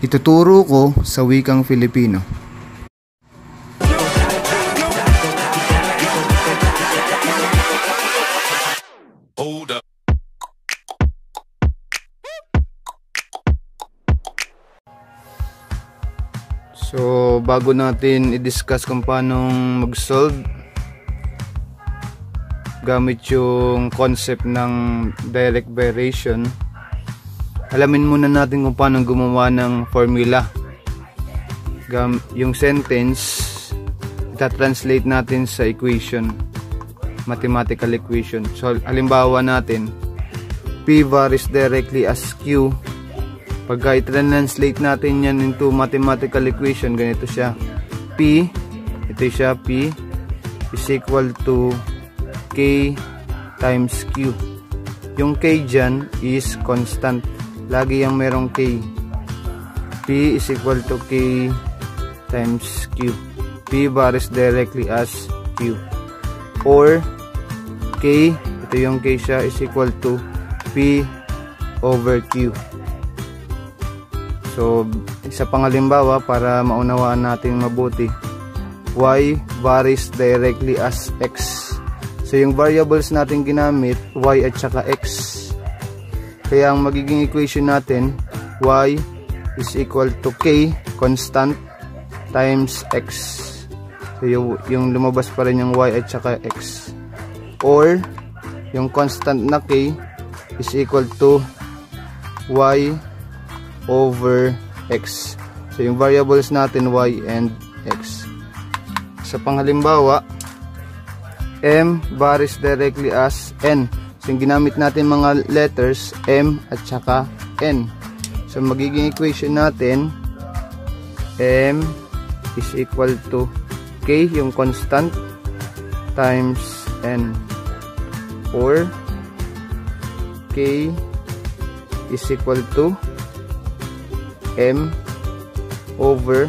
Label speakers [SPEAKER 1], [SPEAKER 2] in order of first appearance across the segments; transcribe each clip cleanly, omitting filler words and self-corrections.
[SPEAKER 1] Ituturo ko sa wikang Filipino. So, bago natin i-discuss kung paano mag-solve gamit yung concept ng direct variation, alamin muna natin kung paano gumawa ng formula. Yung sentence, ita-translate natin sa equation, mathematical equation. So, halimbawa natin, P varies directly as Q. Pagka i-translate natin yan into mathematical equation, ganito siya. P, ito siya, P is equal to K times Q. Yung K dyan is constant. Lagi yung merong K. P is equal to K times Q. P varies directly as Q. Or K, ito yung K siya, is equal to P over Q. So, isa pang halimbawa para maunawaan natin mabuti. Y varies directly as X. So, yung variables natin ginamit, Y at saka X. Kaya ang magiging equation natin, Y is equal to K, constant, times X. So, yung lumabas pa rin yung Y at saka X. Or, yung constant na K is equal to Y over X. So, yung variables natin, Y and X. Sa panghalimbawa, M varies directly as N. So, yung ginamit natin mga letters, M at saka N. So, magiging equation natin, M is equal to K, yung constant, times N. Or, K is equal to M over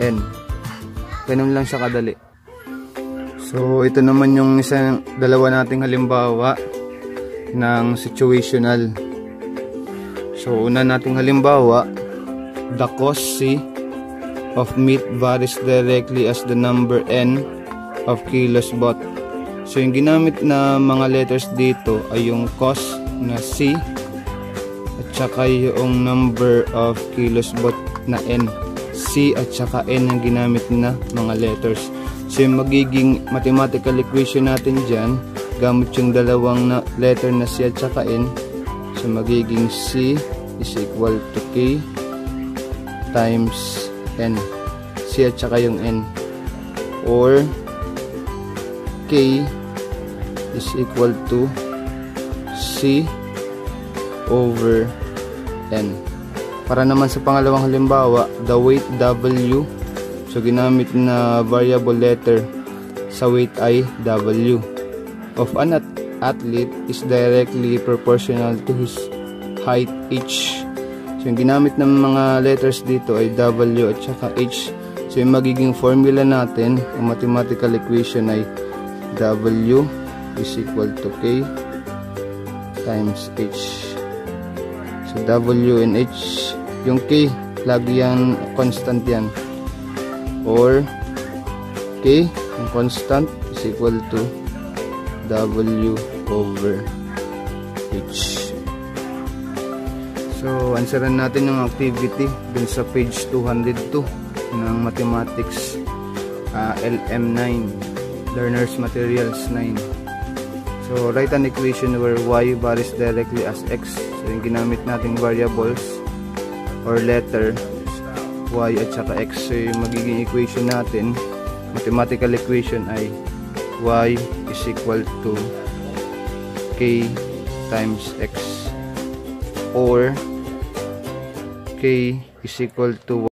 [SPEAKER 1] N. Ganun lang siya kadali. So, ito naman yung dalawa nating halimbawa ng situational. So, una nating halimbawa, the cost C of meat varies directly as the number N of kilos bought. So, yung ginamit na mga letters dito ay yung cost na C at saka yung number of kilos bought na N. C at saka N ang ginamit na mga letters. So, yung magiging mathematical equation natin dyan, gamit yung dalawang letter na C at saka N. So, magiging C is equal to K times N. C at saka yung N. Or, K is equal to C over N. Para naman sa pangalawang halimbawa, the weight W. So, ginamit na variable letter sa weight ay W of an athlete is directly proportional to his height H. So, yung ginamit ng mga letters dito ay W at saka H. So, yung magiging formula natin, ang mathematical equation ay W is equal to K times H. So, W and H, yung K, lagi yan, constant yan. Or, K, yung constant, is equal to W over H. So, answeran natin yung activity dun sa page 202 ng Mathematics LM9, Learner's Materials 9. So, write an equation where Y varies directly as X. So, yung ginamit nating variables or letter, Y at saka X. So, yung magiging equation natin, mathematical equation ay Y is equal to K times X. Or, K is equal to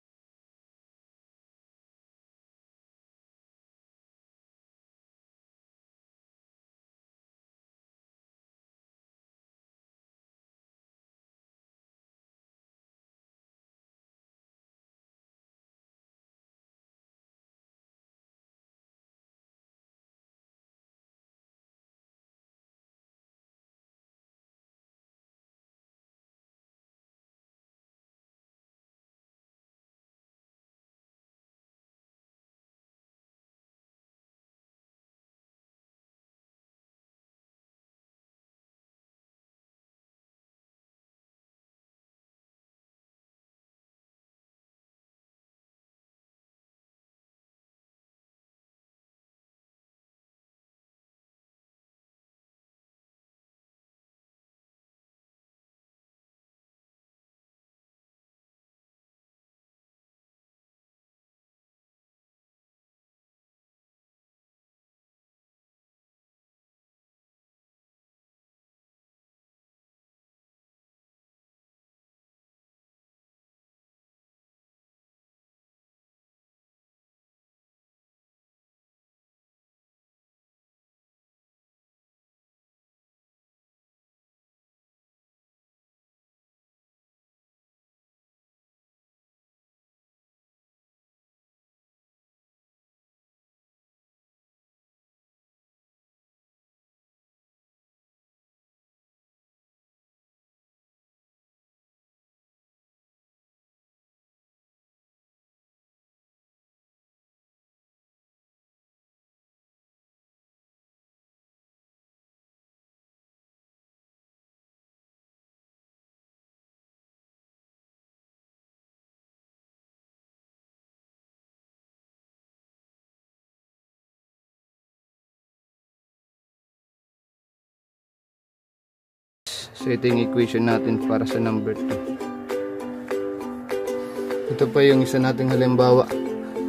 [SPEAKER 1] So ito yung equation natin para sa number 2. Ito pa yung isa nating halimbawa.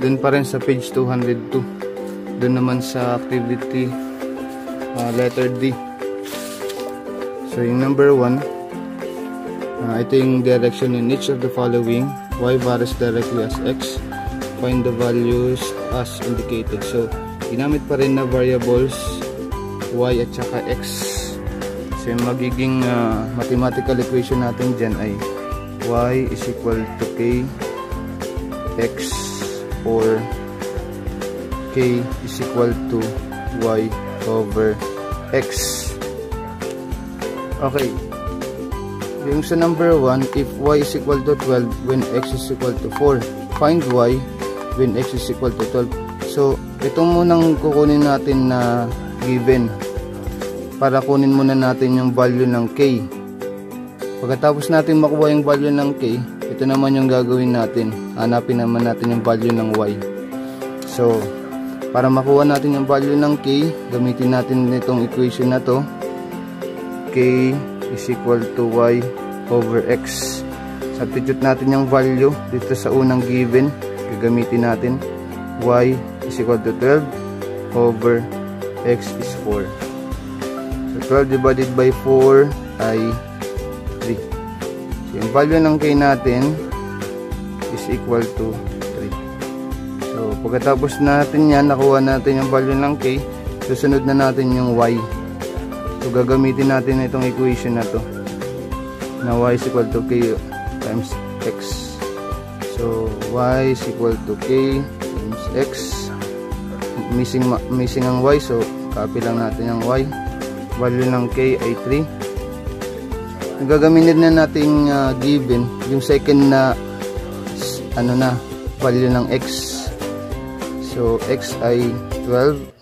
[SPEAKER 1] Doon pa rin sa page 202. Doon naman sa activity letter D. So yung number 1, ito yung direction in each of the following. Y varies directly as x. Find the values as indicated. So ginamit pa rin na variables y at saka x. So yung magiging mathematical equation natin dyan ay y is equal to k x or k is equal to y over x. Okay, yung sa number 1, if y is equal to 12 when x is equal to 4, find y when x is equal to 12. So ito munang kukunin natin na given para kunin muna natin yung value ng k. Pagkatapos natin makuha yung value ng k, ito naman yung gagawin natin. Hanapin naman natin yung value ng y. So para makuha natin yung value ng k, gamitin natin itong equation na to. K is equal to y over x. Substitute natin yung value dito sa unang given. Gagamitin natin y is equal to 12 over x is 4. So 12 divided by 4 ay 3. So yung value ng k natin is equal to 3. So pagkatapos natin yan, nakuha natin yung value ng k, susunod na natin yung y. So gagamitin natin itong equation na to, na y is equal to k times x. So y is equal to k times x. Missing ang y, so copy lang natin ang y. Value ng k ay 3. Gagamitin na nating given yung second na value ng x. So x ay 12.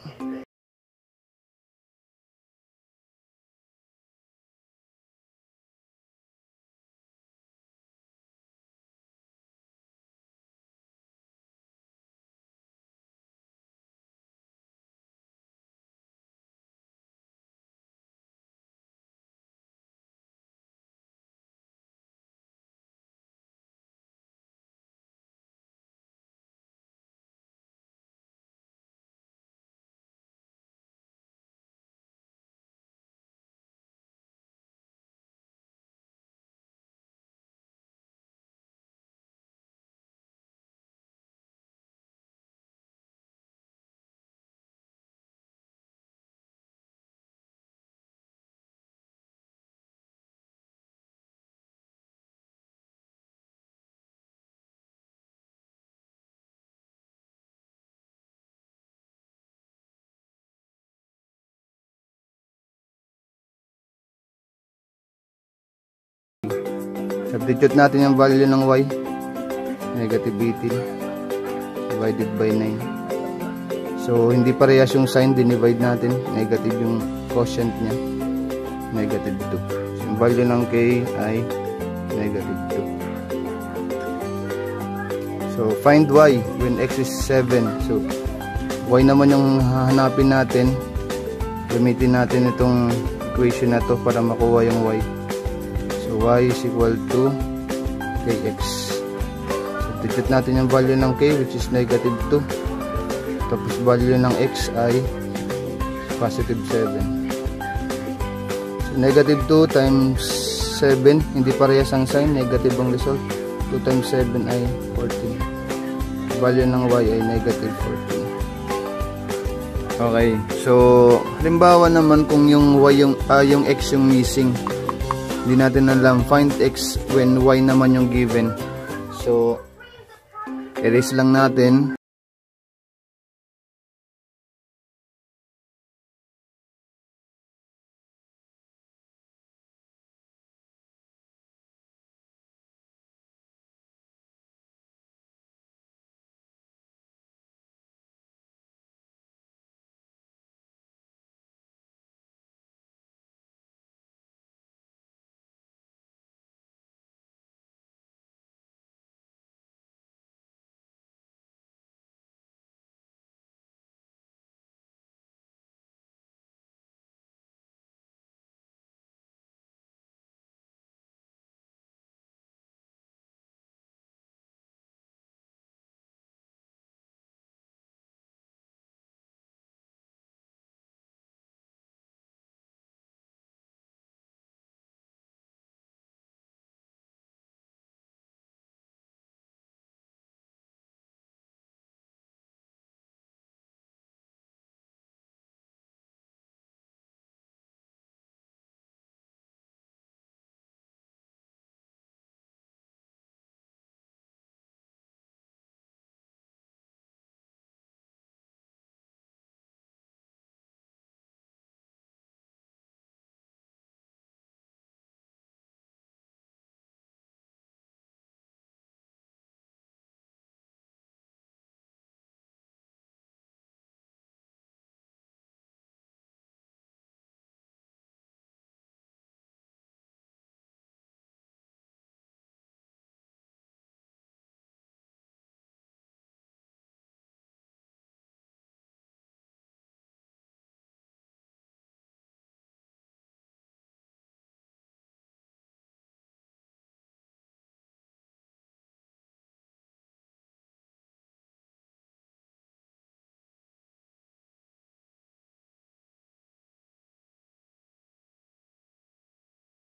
[SPEAKER 1] Substitute natin yung value ng y, negative 18 divided by 9. So hindi parehas yung sign, dinivide natin, negative yung quotient nya, negative 2. So yung value ng k ay negative 2. So find y when x is 7. So y naman yung hahanapin natin. Gamitin natin itong equation na to para makuha yung y. So y is equal to kx. Substitute natin yung value ng k, which is negative 2. Tapos value ng x ay positive 7. So negative 2 times 7, hindi parehas ang sign, negative ang result. 2 times 7 ay 14. Value ng y ay negative 14. Okay, so halimbawa naman kung yung y yung x yung missing, hindi natin alam, find x when y naman yung given. So erase lang natin.